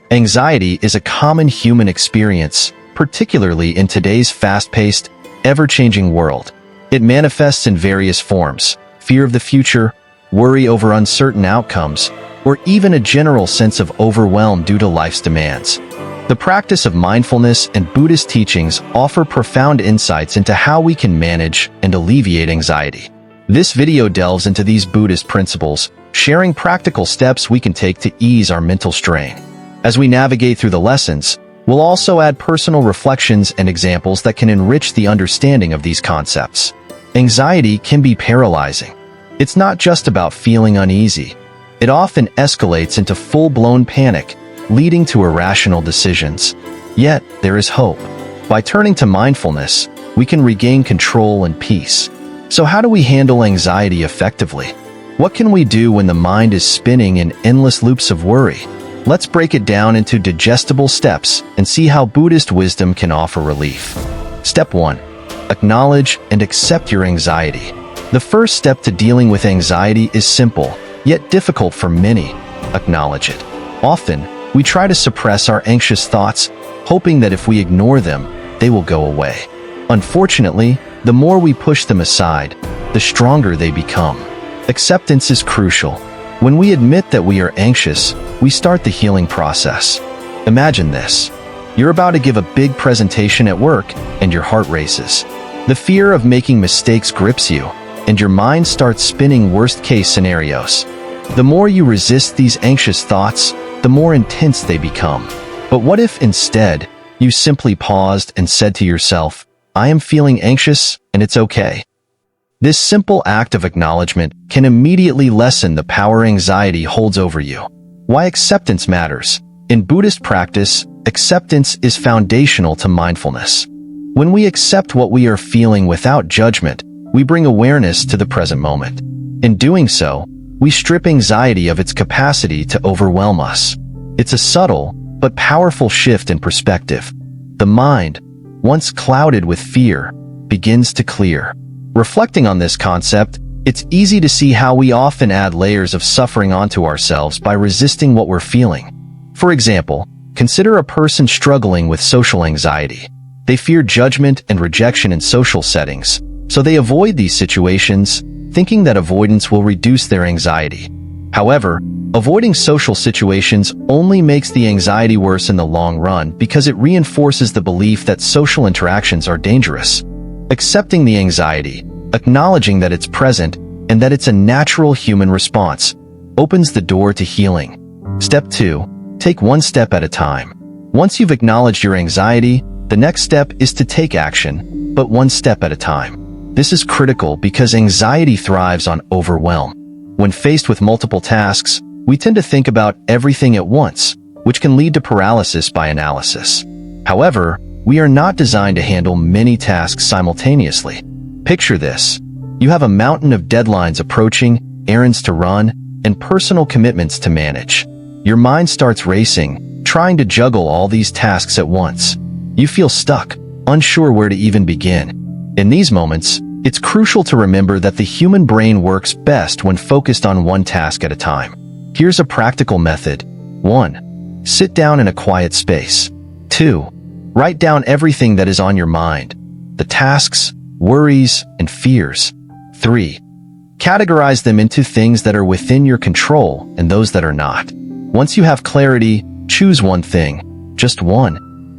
Anxiety is a common human experience, particularly in today's fast-paced, ever-changing world. It manifests in various forms: fear of the future, worry over uncertain outcomes, or even a general sense of overwhelm due to life's demands. The practice of mindfulness and Buddhist teachings offer profound insights into how we can manage and alleviate anxiety. This video delves into these Buddhist principles, sharing practical steps we can take to ease our mental strain. As we navigate through the lessons, we'll also add personal reflections and examples that can enrich the understanding of these concepts. Anxiety can be paralyzing. It's not just about feeling uneasy. It often escalates into full-blown panic, leading to irrational decisions. Yet, there is hope. By turning to mindfulness, we can regain control and peace. So how do we handle anxiety effectively? What can we do when the mind is spinning in endless loops of worry? Let's break it down into digestible steps and see how Buddhist wisdom can offer relief. Step 1. Acknowledge and accept your anxiety. The first step to dealing with anxiety is simple, yet difficult for many. Acknowledge it. Often, we try to suppress our anxious thoughts, hoping that if we ignore them, they will go away. Unfortunately, the more we push them aside, the stronger they become. Acceptance is crucial. When we admit that we are anxious, we start the healing process. Imagine this. You're about to give a big presentation at work, and your heart races. The fear of making mistakes grips you, and your mind starts spinning worst-case scenarios. The more you resist these anxious thoughts, the more intense they become. But what if instead, you simply paused and said to yourself, "I am feeling anxious, and it's okay." This simple act of acknowledgement can immediately lessen the power anxiety holds over you. Why acceptance matters. In Buddhist practice, acceptance is foundational to mindfulness. When we accept what we are feeling without judgment, we bring awareness to the present moment. In doing so, we strip anxiety of its capacity to overwhelm us. It's a subtle, but powerful shift in perspective. The mind, once clouded with fear, begins to clear. Reflecting on this concept, it's easy to see how we often add layers of suffering onto ourselves by resisting what we're feeling. For example, consider a person struggling with social anxiety. They fear judgment and rejection in social settings, so they avoid these situations, thinking that avoidance will reduce their anxiety. However, avoiding social situations only makes the anxiety worse in the long run because it reinforces the belief that social interactions are dangerous. Accepting the anxiety, acknowledging that it's present, and that it's a natural human response, opens the door to healing. Step 2. Take one step at a time. Once you've acknowledged your anxiety, the next step is to take action, but one step at a time. This is critical because anxiety thrives on overwhelm. When faced with multiple tasks, we tend to think about everything at once, which can lead to paralysis by analysis. However, we are not designed to handle many tasks simultaneously. Picture this. You have a mountain of deadlines approaching, errands to run, and personal commitments to manage. Your mind starts racing, trying to juggle all these tasks at once. You feel stuck, unsure where to even begin. In these moments, it's crucial to remember that the human brain works best when focused on one task at a time. Here's a practical method. 1. Sit down in a quiet space. 2. Write down everything that is on your mind, the tasks, worries, and fears. 3. Categorize them into things that are within your control and those that are not. Once you have clarity, choose one thing, just one,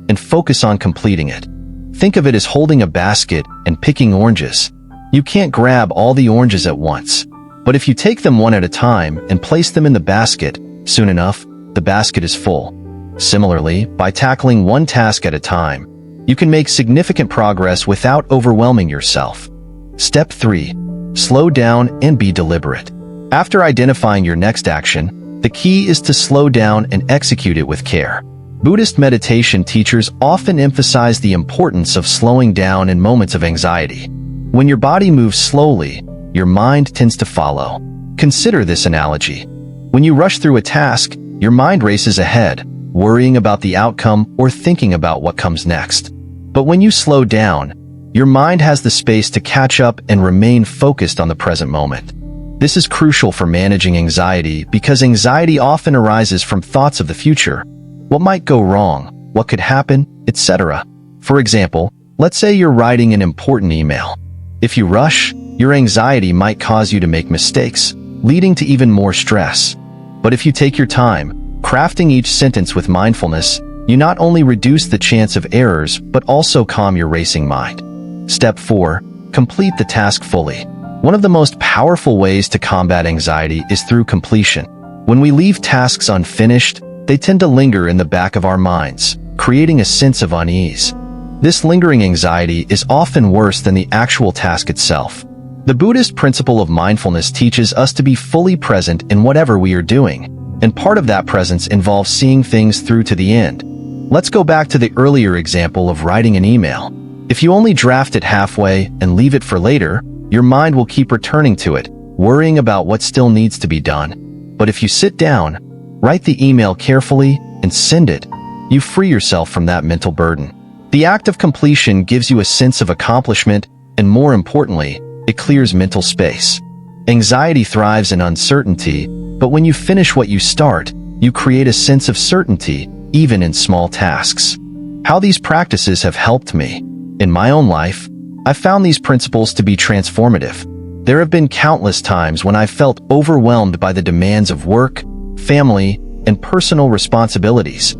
and focus on completing it. Think of it as holding a basket and picking oranges. You can't grab all the oranges at once, but if you take them one at a time and place them in the basket, soon enough, the basket is full. Similarly, by tackling one task at a time, you can make significant progress without overwhelming yourself. Step 3. Slow down and be deliberate. After identifying your next action, the key is to slow down and execute it with care. Buddhist meditation teachers often emphasize the importance of slowing down in moments of anxiety. When your body moves slowly, your mind tends to follow. Consider this analogy. When you rush through a task, your mind races ahead, worrying about the outcome or thinking about what comes next. But when you slow down, your mind has the space to catch up and remain focused on the present moment. This is crucial for managing anxiety because anxiety often arises from thoughts of the future, What might go wrong? What could happen? Etc. For example, let's say you're writing an important email. If you rush, your anxiety might cause you to make mistakes, leading to even more stress. But if you take your time, crafting each sentence with mindfulness, you not only reduce the chance of errors, but also calm your racing mind. Step 4. Complete the task fully. One of the most powerful ways to combat anxiety is through completion. When we leave tasks unfinished, they tend to linger in the back of our minds, creating a sense of unease. This lingering anxiety is often worse than the actual task itself. The Buddhist principle of mindfulness teaches us to be fully present in whatever we are doing, and part of that presence involves seeing things through to the end. Let's go back to the earlier example of writing an email. If you only draft it halfway and leave it for later, your mind will keep returning to it, worrying about what still needs to be done. But if you sit down, write the email carefully, and send it, you free yourself from that mental burden. The act of completion gives you a sense of accomplishment, and more importantly, it clears mental space. Anxiety thrives in uncertainty, but when you finish what you start, you create a sense of certainty, even in small tasks. How these practices have helped me. In my own life, I've found these principles to be transformative. There have been countless times when I felt overwhelmed by the demands of work, family, and personal responsibilities.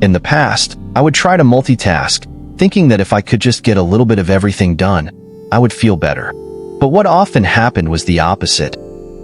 In the past, I would try to multitask, thinking that if I could just get a little bit of everything done, I would feel better. But what often happened was the opposite.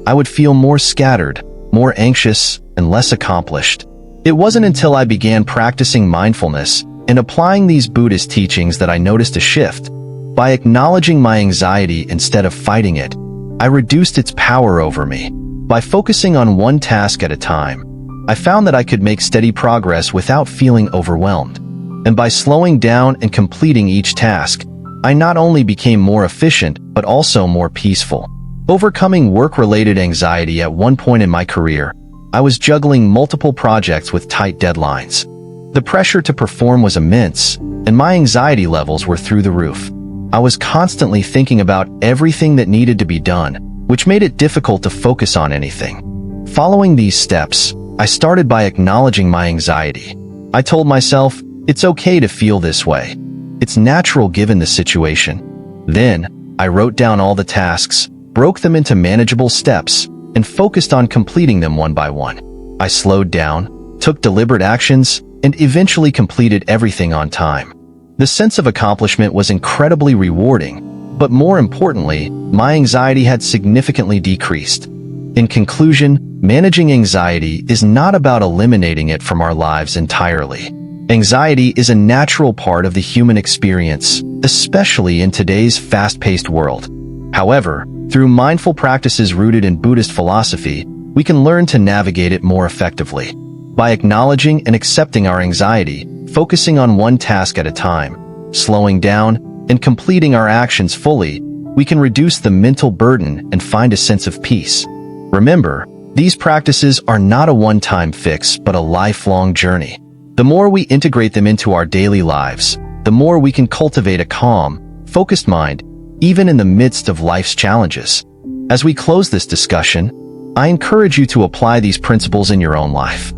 I would feel more scattered, more anxious, and less accomplished. It wasn't until I began practicing mindfulness and applying these Buddhist teachings that I noticed a shift. By acknowledging my anxiety instead of fighting it, I reduced its power over me. By focusing on one task at a time, I found that I could make steady progress without feeling overwhelmed. And by slowing down and completing each task, I not only became more efficient, but also more peaceful. Overcoming work-related anxiety at one point in my career, I was juggling multiple projects with tight deadlines. The pressure to perform was immense, and my anxiety levels were through the roof. I was constantly thinking about everything that needed to be done, which made it difficult to focus on anything. Following these steps, I started by acknowledging my anxiety. I told myself, it's okay to feel this way. It's natural given the situation. Then, I wrote down all the tasks, broke them into manageable steps, and focused on completing them one by one. I slowed down, took deliberate actions, and eventually completed everything on time. The sense of accomplishment was incredibly rewarding, but more importantly, my anxiety had significantly decreased. In conclusion, managing anxiety is not about eliminating it from our lives entirely. Anxiety is a natural part of the human experience, especially in today's fast-paced world. However, through mindful practices rooted in Buddhist philosophy, we can learn to navigate it more effectively. By acknowledging and accepting our anxiety, focusing on one task at a time, slowing down, and completing our actions fully, we can reduce the mental burden and find a sense of peace. Remember, these practices are not a one-time fix, but a lifelong journey. The more we integrate them into our daily lives, the more we can cultivate a calm, focused mind, even in the midst of life's challenges. As we close this discussion, I encourage you to apply these principles in your own life.